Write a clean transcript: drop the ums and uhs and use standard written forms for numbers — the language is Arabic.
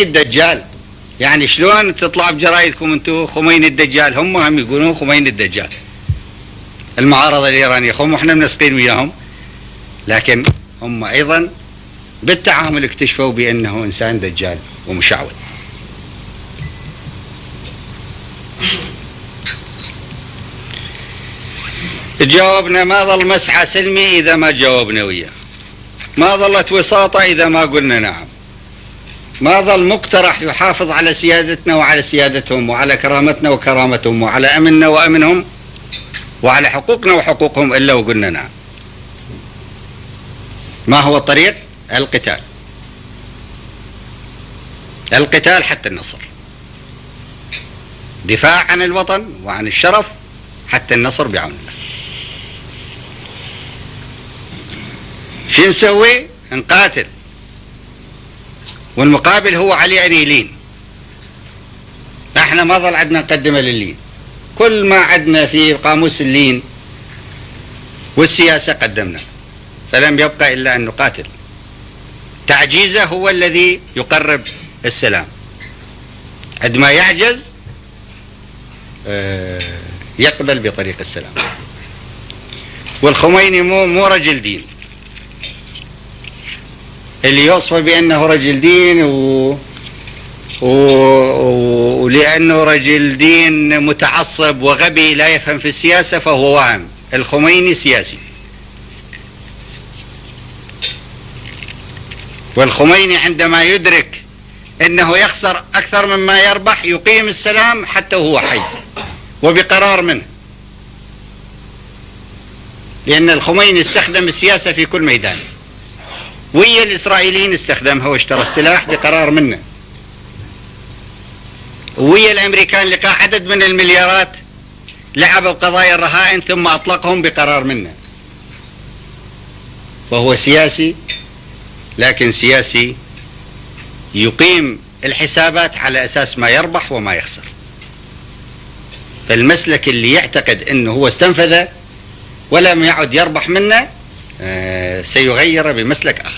الدجال. يعني شلون تطلع بجرايدكم انتم خميني الدجال؟ هم يقولون خميني الدجال، المعارضة الإيرانية، هم احنا منسقين وياهم، لكن هم أيضا بالتعامل اكتشفوا بأنه إنسان دجال ومشعوذ. جاوبنا ما ظل مسعى سلمي إذا ما جاوبنا وياه، ما ظلت وساطة إذا ما قلنا نعم، ما ظل مقترح يحافظ على سيادتنا وعلى سيادتهم وعلى كرامتنا وكرامتهم وعلى أمننا وأمنهم وعلى حقوقنا وحقوقهم إلا وقلنا نعم. ما هو الطريق؟ القتال، القتال حتى النصر، دفاع عن الوطن وعن الشرف حتى النصر بعون الله. شو نسوي؟ نقاتل، والمقابل هو علي أن يلين. احنا ما ظل عندنا مقدمة لللين، كل ما عندنا في قاموس اللين والسياسة قدمنا، فلم يبقى إلا أن نقاتل. تعجيزه هو الذي يقرب السلام، عندما يعجز يقبل بطريق السلام. والخميني مو رجل دين، اللي يوصف بأنه رجل دين ولأنه رجل دين متعصب وغبي لا يفهم في السياسة فهو واهم. الخميني سياسي، والخميني عندما يدرك أنه يخسر أكثر مما يربح يقيم السلام حتى وهو حي وبقرار منه، لأن الخميني استخدم السياسة في كل ميدان، ويا الإسرائيليين استخدمها واشترى السلاح بقرار منه، ويا الأمريكان لقى عدد من المليارات لعبوا بقضايا الرهائن ثم أطلقهم بقرار منه. فهو سياسي، لكن سياسي يقيم الحسابات على أساس ما يربح وما يخسر. فالمسلك اللي يعتقد أنه هو استنفذ ولم يعد يربح منه سيغير بمسلك آخر.